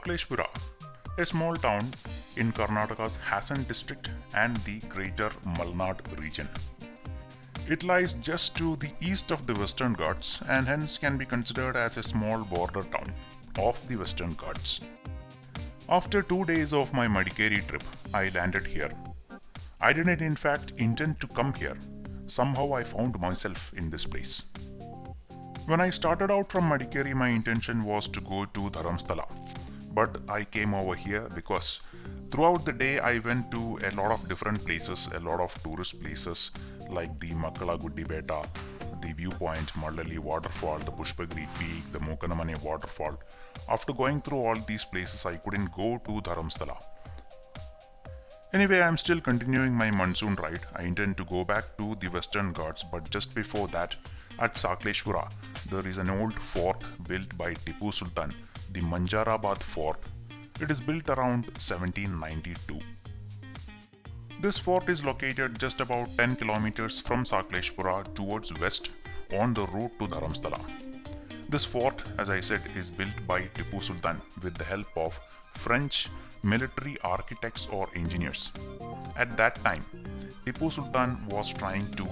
Sakleshpura, a small town in Karnataka's Hassan district and the greater Malnad region. It lies just to the east of the Western Ghats and hence can be considered as a small border town of the Western Ghats. After 2 days of my Madikeri trip, I landed here. I didn't in fact intend to come here. Somehow I found myself in this place. When I started out from Madikeri, my intention was to go to Dharamsthala. But I came over here because throughout the day I went to a lot of different places, a lot of tourist places like the Makkala Guddi Beta, the viewpoint, Mallali waterfall, the Pushpagiri peak, the Mokanamane waterfall. After going through all these places, I couldn't go to Dharamsthala. Anyway, I'm still continuing my monsoon ride. I intend to go back to the Western Ghats, but just before that, at Sakleshpura, there is an old fort built by Tipu Sultan, the Manjarabad fort. It is built around 1792. This fort is located just about 10 kilometers from Sakleshpura towards west on the route to Dharamsthala. This fort, as I said, is built by Tipu Sultan with the help of French military architects or engineers. At that time, Tipu Sultan was trying to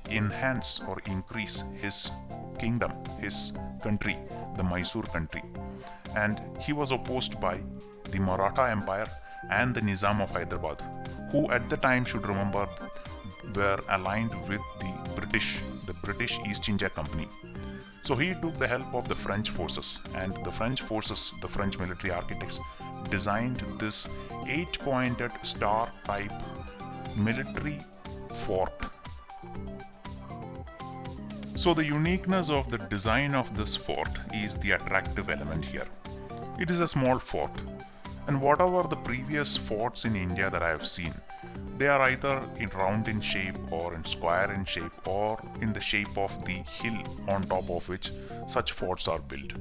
enhance or increase his kingdom, his country, the Mysore country. And he was opposed by the Maratha Empire and the Nizam of Hyderabad, who at the time, should remember, were aligned with the British East India Company. So he took the help of the French forces, and the French forces, the French military architects, designed this 8-pointed star type military fort. So the uniqueness of the design of this fort is the attractive element here. It is a small fort, and whatever the previous forts in India that I have seen, they are either round in shape or in square in shape or in the shape of the hill on top of which such forts are built.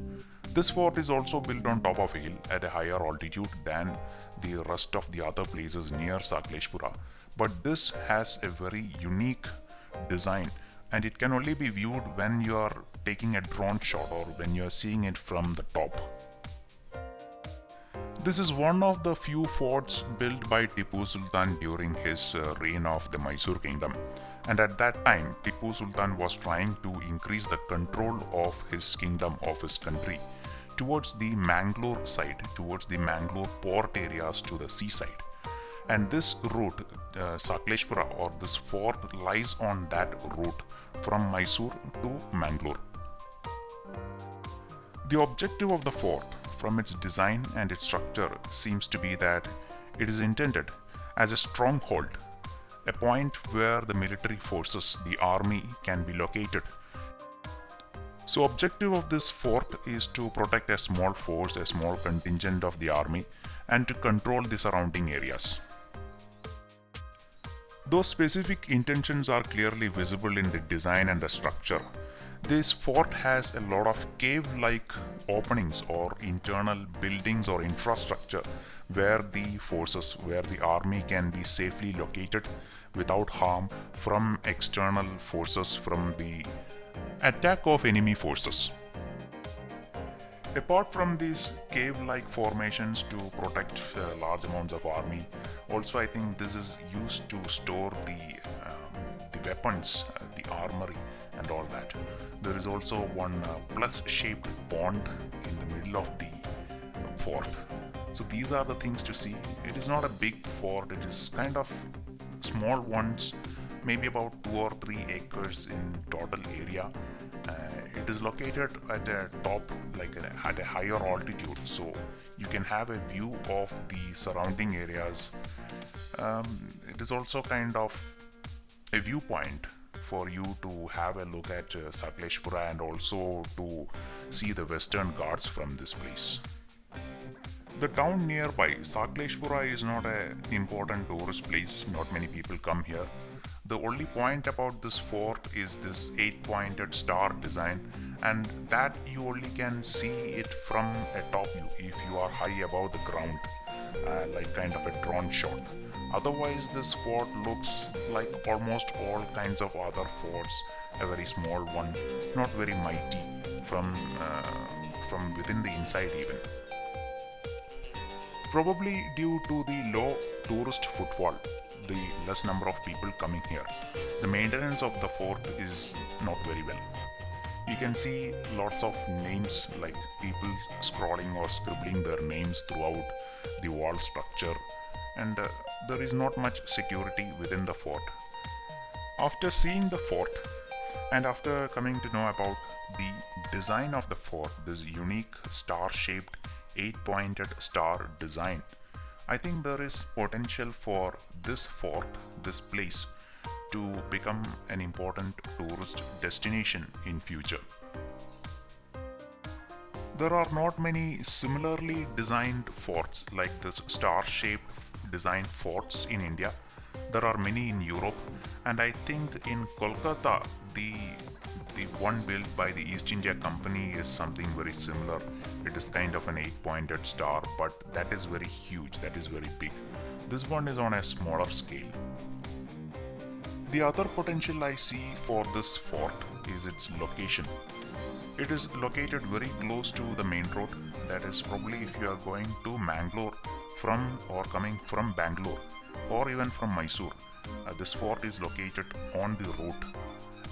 This fort is also built on top of a hill at a higher altitude than the rest of the other places near Sakleshpura, but this has a very unique design, and it can only be viewed when you are taking a drone shot or when you are seeing it from the top. This is one of the few forts built by Tipu Sultan during his reign of the Mysore kingdom, and at that time Tipu Sultan was trying to increase the control of his kingdom, of his country, towards the Mangalore side, towards the Mangalore port areas to the seaside. And this route, Sakleshpura, or this fort, lies on that route from Mysore to Mangalore. The objective of the fort, from its design and its structure, seems to be that it is intended as a stronghold, a point where the military forces, the army, can be located. So objective of this fort is to protect a small force, a small contingent of the army, and to control the surrounding areas. Those specific intentions are clearly visible in the design and the structure. This fort has a lot of cave-like openings or internal buildings or infrastructure where the forces, where the army can be safely located without harm from external forces, from the attack of enemy forces. Apart from these cave-like formations to protect large amounts of army, also I think this is used to store the weapons, the armory and all that. There is also one plus-shaped pond in the middle of the fort. So these are the things to see. It is not a big fort, it is kind of small ones, maybe about 2 or 3 acres in total area. It is located at a top, at a higher altitude, so you can have a view of the surrounding areas. It is also kind of a viewpoint for you to have a look at Sakleshpura and also to see the Western Ghats from this place. The town nearby, Sakleshpura, is not an important tourist place. Not many people come here. The only point about this fort is this 8-pointed star design, and that you only can see it from a top view if you are high above the ground, like kind of a drone shot. Otherwise, this fort looks like almost all kinds of other forts, a very small one, not very mighty from within the inside even. probably due to the low tourist footfall, the less number of people coming here. The maintenance of the fort is not very well. You can see lots of names, like people scrawling or scribbling their names throughout the wall structure, and there is not much security within the fort. After seeing the fort and after coming to know about the design of the fort, this unique star-shaped 8-pointed star design, I think there is potential for this fort, this place, to become an important tourist destination in future. There are not many similarly designed forts like this star-shaped design forts in India. There are many in Europe, and I think in Kolkata the one built by the East India Company is something very similar. It is kind of an 8-pointed star, but that is very huge, that is very big. This one is on a smaller scale. The other potential I see for this fort is its location. It is located very close to the main road. That is, probably if you are going to Mangalore from or coming from Bangalore or even from Mysore, this fort is located on the route.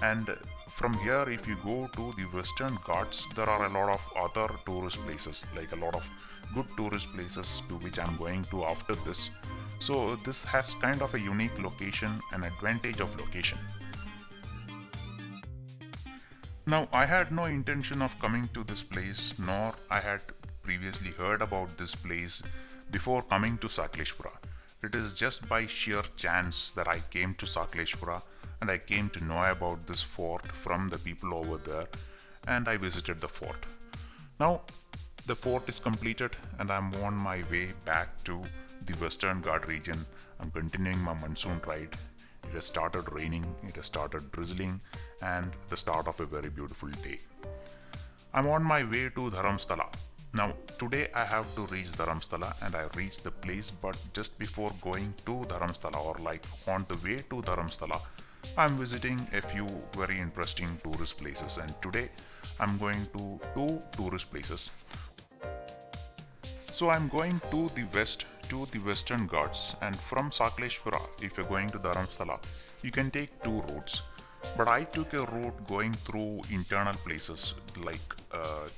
And from here, if you go to the Western Ghats, there are a lot of other tourist places, like a lot of good tourist places to which I'm going to after this. So this has kind of a unique location, an advantage of location. Now, I had no intention of coming to this place, nor I had previously heard about this place before coming to Sakleshpura. It is just by sheer chance that I came to Sakleshpura and I came to know about this fort from the people over there, and I visited the fort. Now, the fort is completed and I'm on my way back to the Western Ghat region. I'm continuing my monsoon ride. It has started raining, it has started drizzling, and the start of a very beautiful day. I'm on my way to Dharamsthala. Now, today I have to reach Dharamsthala, and I reached the place, but just before going to Dharamsthala, or like on the way to Dharamsthala, I'm visiting a few very interesting tourist places, and today I'm going to two tourist places. So I'm going to the west, to the Western Ghats, and from Sakleshpura, if you're going to Dharamsthala, you can take two routes. But I took a route going through internal places, like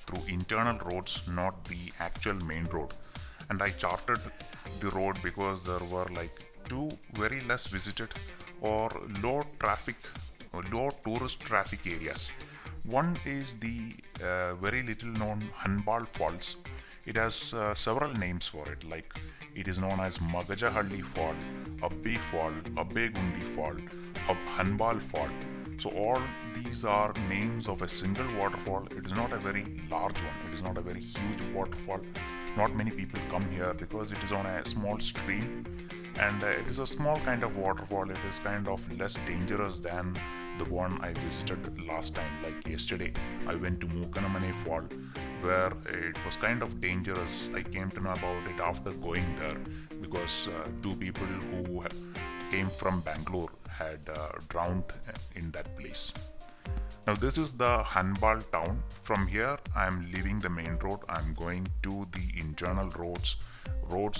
through internal roads, not the actual main road. And I charted the road because there were like two very less visited or low traffic, or low tourist traffic areas. One is the very little known Hanbal Falls. It has several names for it, like it is known as Magajahalli Fall, Abbi Fall, Abbe Gundi Fall, Hanbal Fall. So all these are names of a single waterfall. It is not a very large one. It is not a very huge waterfall. Not many people come here because it is on a small stream, and it is a small kind of waterfall. It is kind of less dangerous than the one I visited last time. Like yesterday, I went to Mukanamane Fall, where it was kind of dangerous. I came to know about it after going there because two people who came from Bangalore had drowned in that place. Now this is the Hanbal town. From here I am leaving the main road. I am going to the internal roads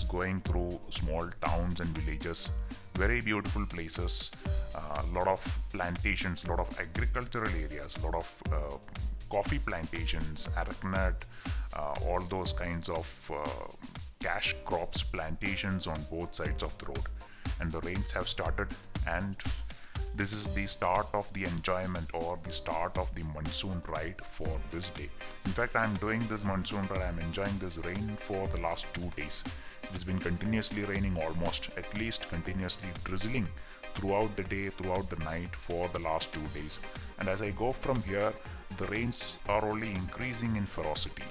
going through small towns and villages. Very beautiful places, a lot of plantations, a lot of agricultural areas, a lot of coffee plantations, arecanut, all those kinds of cash crops plantations on both sides of the road. And the rains have started, and this is the start of the enjoyment or the start of the monsoon ride for this day. In fact, I am doing this monsoon ride, I am enjoying this rain for the last 2 days. It has been continuously raining, almost at least continuously drizzling throughout the day, throughout the night for the last 2 days. And as I go from here, the rains are only increasing in ferocity.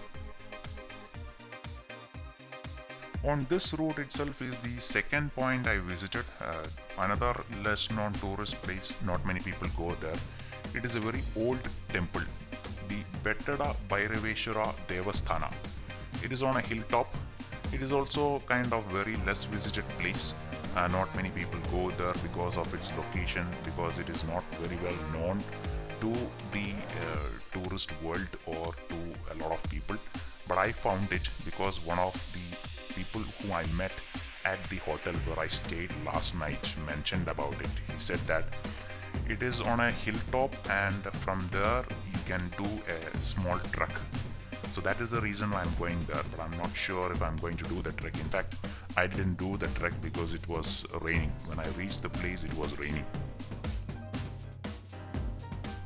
On this route itself is the second point I visited, another less known tourist place. Not many people go there. It is a very old temple, the Bettada Byraveshwara Devasthana. It is on a hilltop. It is also kind of very less visited place. Not many people go there because of its location, because it is not very well known to the tourist world or to a lot of people. But I found it because one of the people people who I met at the hotel where I stayed last night mentioned about it. He said that it is on a hilltop and from there you can do a small trek. So that is the reason I'm going there, but I'm not sure if I'm going to do the trek. In fact, I didn't do the trek because it was raining. When I reached the place, it was raining.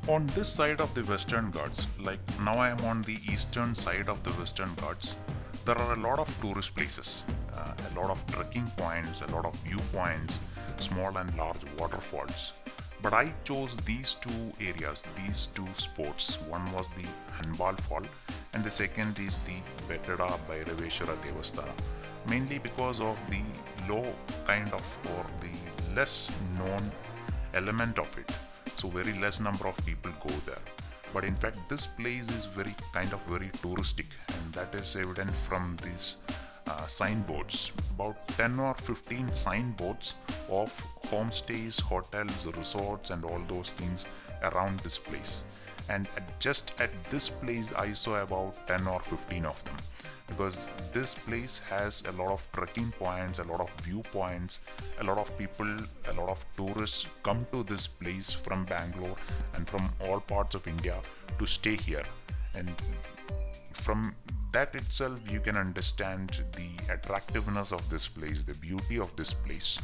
On this side of the Western Ghats, like now I am on the eastern side of the Western Ghats, there are a lot of tourist places, a lot of trekking points, a lot of viewpoints, small and large waterfalls. But I chose these two areas, these two spots. One was the Hanbal Fall and the second is the Bettada Byraveshwara Devasthana, mainly because of the low kind of or the less known element of it. So very less number of people go there. But in fact this place is very touristic, and that is evident from these signboards. About 10 or 15 signboards of homestays, hotels, resorts and all those things around this place. And just at this place I saw about 10 or 15 of them, because this place has a lot of trekking points, a lot of viewpoints, a lot of people, a lot of tourists come to this place from Bangalore and from all parts of India to stay here. And from that itself you can understand the attractiveness of this place, the beauty of this place.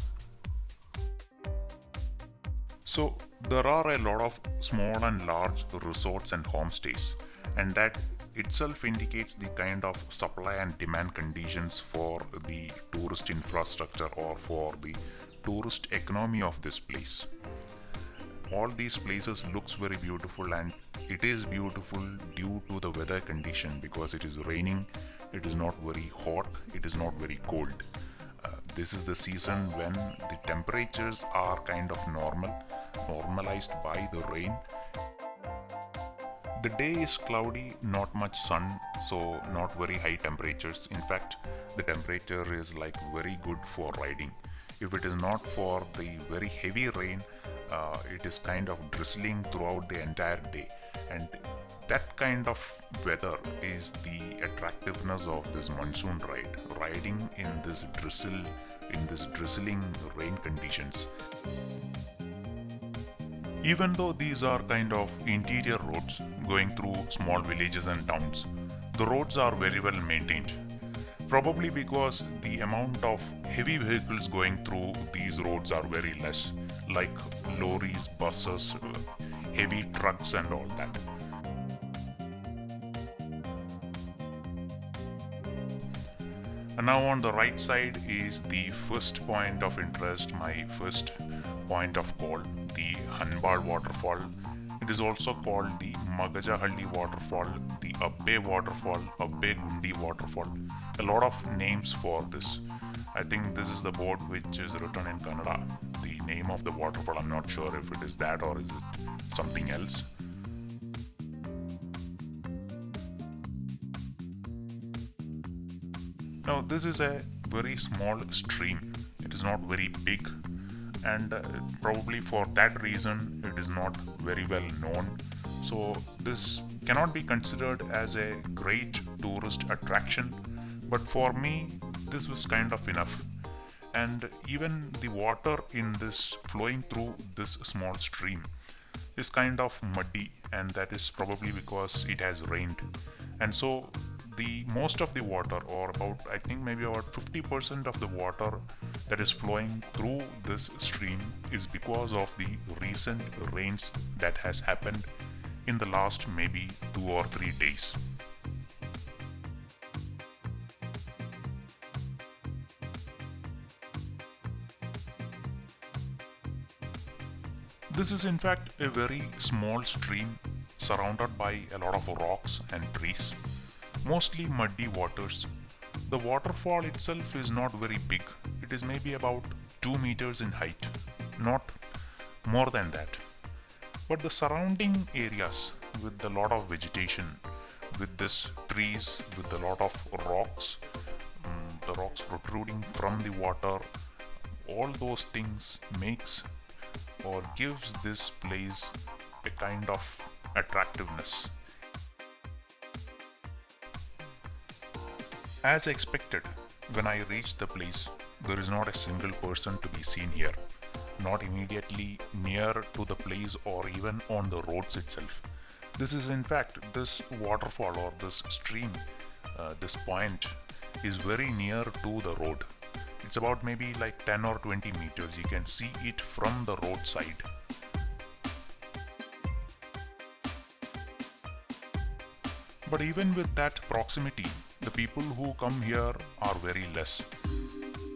So there are a lot of small and large resorts and homestays, and that itself indicates the kind of supply and demand conditions for the tourist infrastructure or for the tourist economy of this place. All these places looks very beautiful, and it is beautiful due to the weather condition, because it is raining, it is not very hot, it is not very cold. This is the season when the temperatures are kind of normalized by the rain. The day is cloudy, not much sun, so not very high temperatures. In fact, the temperature is like very good for riding. If it is not for the very heavy rain, it is kind of drizzling throughout the entire day. And that kind of weather is the attractiveness of this monsoon ride, riding in this drizzling rain conditions. Even though these are kind of interior roads going through small villages and towns, the roads are very well maintained. Probably because the amount of heavy vehicles going through these roads are very less, like lorries, buses, heavy trucks and all that. And now on the right side is the first point of interest, my first point of call, the Hanbal waterfall. It is also called the Magajahalli waterfall, the Abbi waterfall, Abbi Gundi waterfall. A lot of names for this. I think this is the board which is written in Kannada. The name of the waterfall, I'm not sure if it is that or is it something else. Now this is a very small stream. It is not very big, and probably for that reason it is not very well known. So this cannot be considered as a great tourist attraction, but for me this was kind of enough. And even the water in this flowing through this small stream is kind of muddy, and that is probably because it has rained. And so the most of the water, or about I think maybe about 50% of the water that is flowing through this stream, is because of the recent rains that has happened in the last maybe 2 or 3 days. This is in fact a very small stream surrounded by a lot of rocks and trees, mostly muddy waters. The waterfall itself is not very big. It is maybe about 2 meters in height, not more than that. But the surrounding areas with a lot of vegetation, with this trees, with a lot of rocks, the rocks protruding from the water, all those things makes or gives this place a kind of attractiveness. As expected, When I reached the place, there is not a single person to be seen here, not immediately near to the place or even on the roads itself. This is in fact, this waterfall or this stream, this point is very near to the road. It's about maybe like 10 or 20 meters. You can see it from the roadside. But even with that proximity, the people who come here are very less.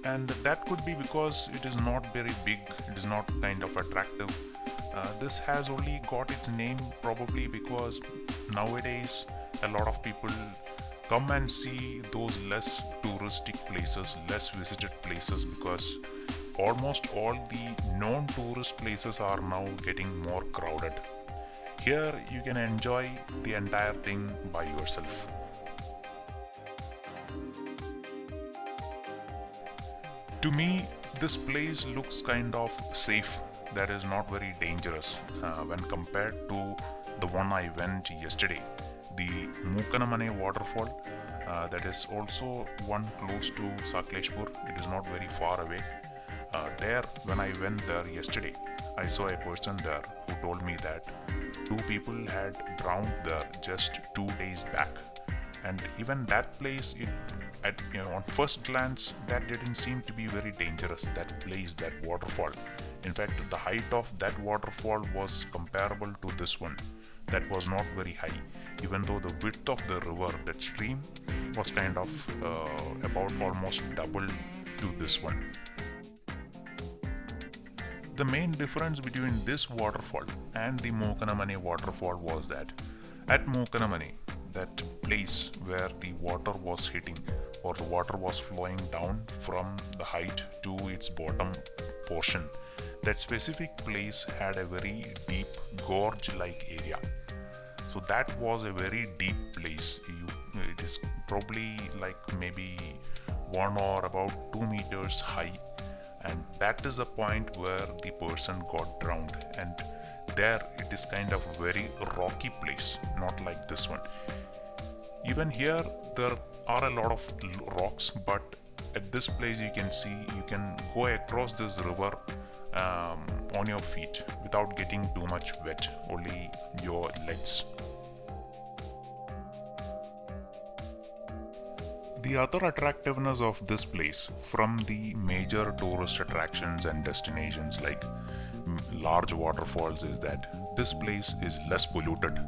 And that could be because it is not very big, it is not kind of attractive. This has only got its name probably because nowadays a lot of people come and see those less touristic places, less visited places, because almost all the known tourist places are now getting more crowded. Here you can enjoy the entire thing by yourself. To me, this place looks kind of safe, that is not very dangerous when compared to the one I went yesterday, the Mukanamane waterfall. That is also one close to Sakleshpura. It is not very far away. There, when I went there yesterday, I saw a person there who told me that two people had drowned there just 2 days back. And even that place, on first glance, that didn't seem to be very dangerous, that place, that waterfall. In fact, the height of that waterfall was comparable to this one. That was not very high, even though the width of the river, that stream, was kind of about almost double to this one. The main difference between this waterfall and the Mukanamane waterfall was that at Mukanamane, that place where the water was hitting or the water was flowing down from the height to its bottom portion, that specific place had a very deep gorge-like area. So that was a very deep place. It is probably like maybe 1 or about 2 meters high, and that is the point where the person got drowned. And there it is kind of very rocky place, not like this one. Even here there are a lot of rocks, but at this place you can see you can go across this river on your feet without getting too much wet, only your legs. The other attractiveness of this place from the major tourist attractions and destinations like large waterfalls is that this place is less polluted,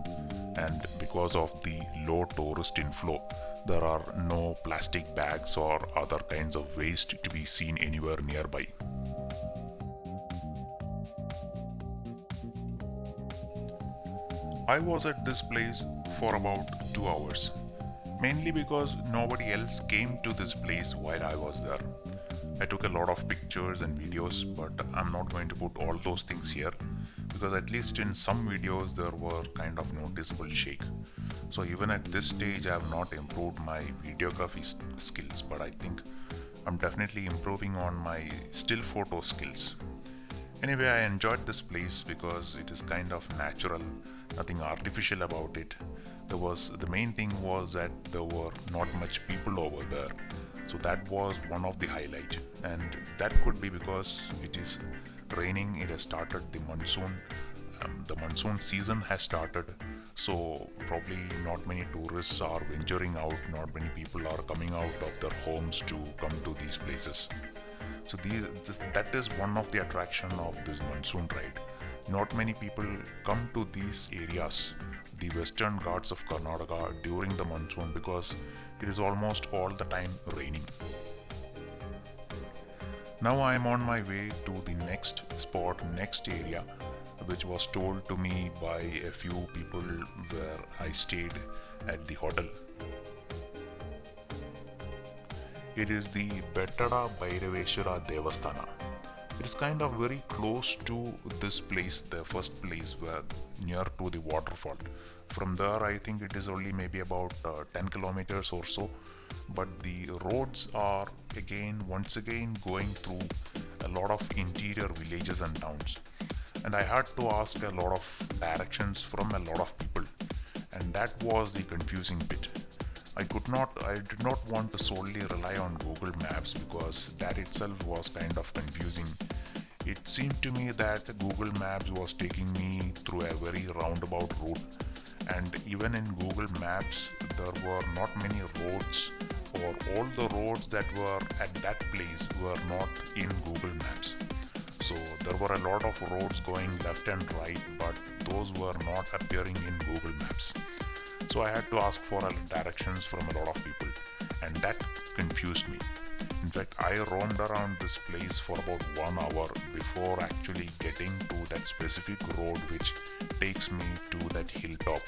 and because of the low tourist inflow, there are no plastic bags or other kinds of waste to be seen anywhere nearby. I was at this place for about 2 hours, mainly because nobody else came to this place while I was there. I took a lot of pictures and videos, but I'm not going to put all those things here because at least in some videos there were kind of noticeable shake. So even at this stage I have not improved my videography skills, but I think I'm definitely improving on my still photo skills. Anyway, I enjoyed this place because it is kind of natural, nothing artificial about it. The main thing was that there were not much people over there. So that was one of the highlights, and that could be because it is raining. It has started the monsoon. The monsoon season has started, so probably not many tourists are venturing out. Not many people are coming out of their homes to come to these places. So that is one of the attraction of this monsoon ride. Not many people come to these areas, the Western Ghats of Karnataka, during the monsoon because it is almost all the time raining. Now I am on my way to the next spot, next area, which was told to me by a few people where I stayed at the hotel. It is the Bettada Byraveshwara Devasthana. It is kind of very close to this place, the first place where near to the waterfall. From there I think it is only maybe about 10 kilometers or so, but the roads are once again going through a lot of interior villages and towns, and I had to ask a lot of directions from a lot of people, and that was the confusing bit. I did not want to solely rely on Google Maps because that itself was kind of confusing. It seemed to me that Google Maps was taking me through a very roundabout route, and even in Google Maps there were not many roads, or all the roads that were at that place were not in Google Maps. So there were a lot of roads going left and right, but those were not appearing in Google Maps. So I had to ask for directions from a lot of people, and that confused me. In fact, I roamed around this place for about 1 hour before actually getting to that specific road which takes me to that hilltop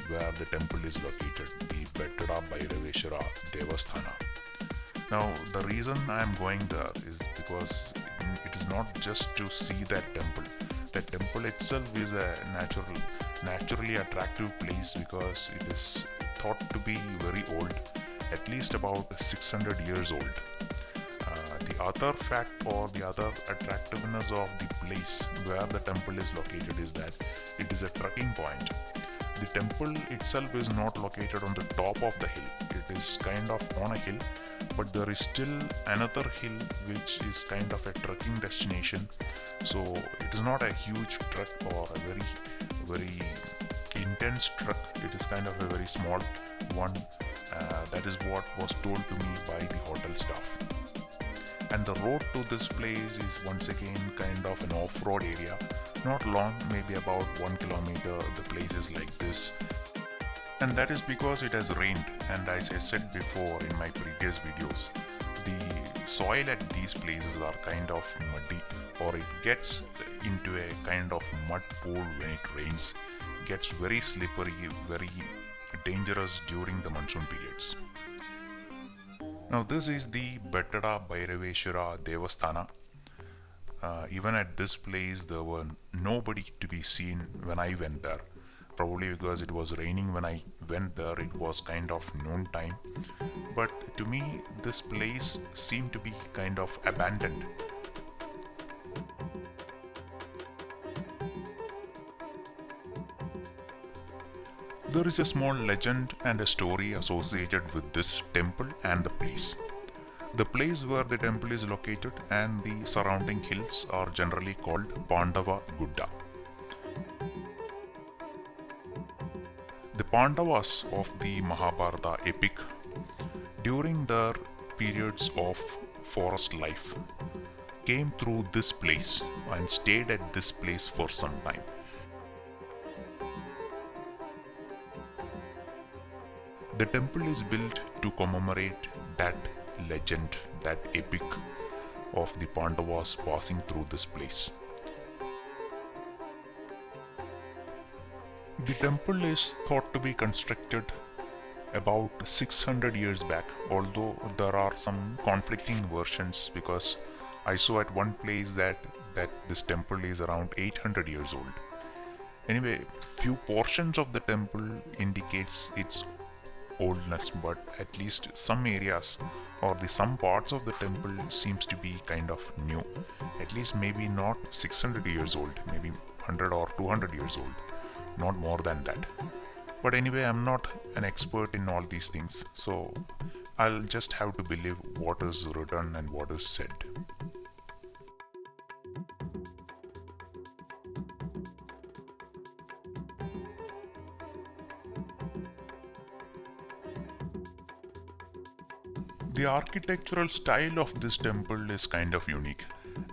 where the temple is located, the Bettada Byraveshwara Devasthana. Now, the reason I am going there is because it is not just to see that temple. The temple itself is a naturally attractive place because it is thought to be very old, at least about 600 years old. The other fact or the other attractiveness of the place where the temple is located is that it is a trekking point. The temple itself is not located on the top of the hill. It is kind of on a hill, but there is still another hill which is kind of a trekking destination. So it is not a huge trek or a very intense trek. It is kind of a very small one. That is what was told to me by the hotel staff. And the road to this place is once again kind of an off-road area. Not long, maybe about 1 kilometer, the place is like this. And that is because it has rained, and as I said before in my previous videos, the soil at these places are kind of muddy, or it gets into a kind of mud pool when it rains. It gets very slippery, very dangerous during the monsoon periods. Now this is the Bettada Byraveshwara Devasthana. Even at this place there were nobody to be seen when I went there. Probably because it was raining when I went there. It was kind of noon time. But to me this place seemed to be kind of abandoned. There is a small legend and a story associated with this temple and the place. The place where the temple is located and the surrounding hills are generally called Pandava Gudda. The Pandavas of the Mahabharata epic, during their periods of forest life, came through this place and stayed at this place for some time. The temple is built to commemorate that legend, that epic of the Pandavas passing through this place. The temple is thought to be constructed about 600 years back, although there are some conflicting versions because I saw at one place that this temple is around 800 years old. Anyway, few portions of the temple indicates its oldness, but at least some areas or some parts of the temple seems to be kind of new. At least maybe not 600 years old, maybe 100 or 200 years old, not more than that. But anyway, I'm not an expert in all these things, so I'll just have to believe what is written and what is said. The architectural style of this temple is kind of unique,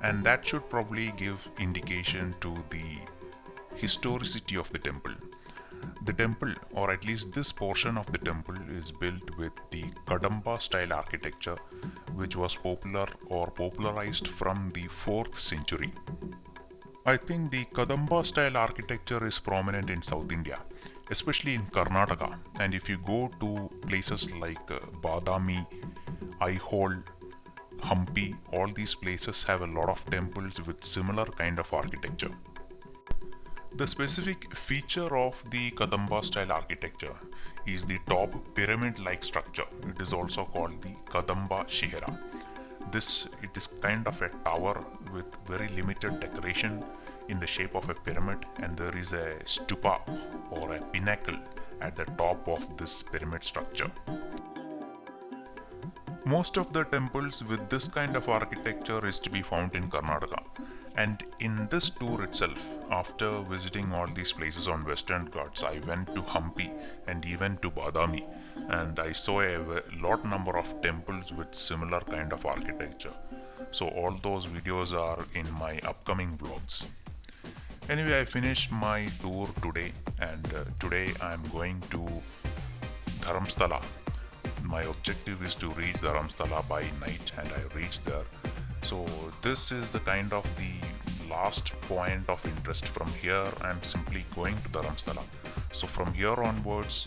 and that should probably give indication to the historicity of the temple. The temple, or at least this portion of the temple, is built with the Kadamba style architecture, which was popular or popularized from the 4th century. I think the Kadamba style architecture is prominent in South India, especially in Karnataka, and if you go to places like Badami, Aihole, Hampi, all these places have a lot of temples with similar kind of architecture. The specific feature of the Kadamba style architecture is the top pyramid-like structure. It is also called the Kadamba Shihara. It is kind of a tower with very limited decoration in the shape of a pyramid, and there is a stupa or a pinnacle at the top of this pyramid structure. Most of the temples with this kind of architecture is to be found in Karnataka. And in this tour itself, after visiting all these places on Western Ghats, I went to Hampi and even to Badami, and I saw a lot number of temples with similar kind of architecture. So all those videos are in my upcoming vlogs. Anyway, I finished my tour today, and today I'm going to Dharamstala. My objective is to reach Dharamstala by night, and I reached there. So this is the kind of the last point of interest. From here I'm simply going to Dharamstala. So from here onwards,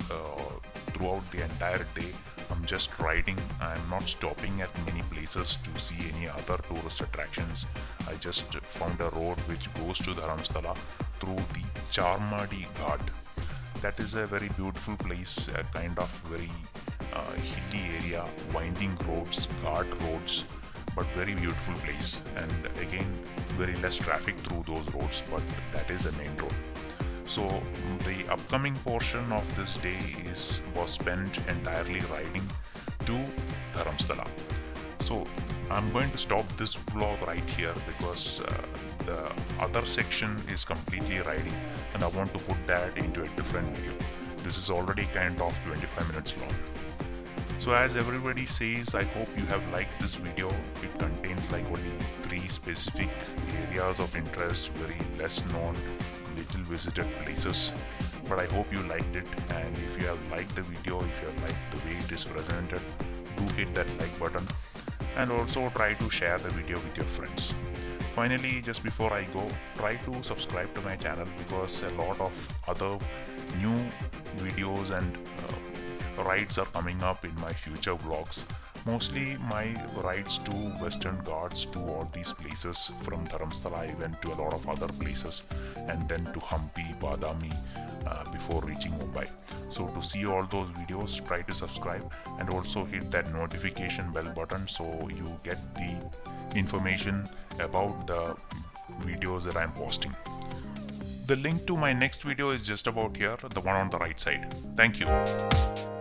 throughout the entire day, I'm just riding. I'm not stopping at many places to see any other tourist attractions. I just found a road which goes to Dharamstala through the Charmadi Ghat. That is a very beautiful place, a kind of very hilly area, winding roads, ghat roads, but very beautiful place. And again, very less traffic through those roads, but that is a main road. So the upcoming portion of this day was spent entirely riding to Dharamstala. So I'm going to stop this vlog right here because the other section is completely riding, and I want to put that into a different video. This is already kind of 25 minutes long. So as everybody says, I hope you have liked this video. It contains like only 3 specific areas of interest, very less known, little visited places. But I hope you liked it, and if you have liked the video, if you have liked the way it is presented, do hit that like button, and also try to share the video with your friends. Finally, just before I go, try to subscribe to my channel because a lot of other new videos and rides are coming up in my future vlogs. Mostly my rides to Western Ghats, to all these places. From Dharamstala I went to a lot of other places, and then to Hampi, Badami before reaching Mumbai. So to see all those videos, try to subscribe and also hit that notification bell button so you get the information about the videos that I'm posting. The link to my next video is just about here, the one on the right side. Thank you.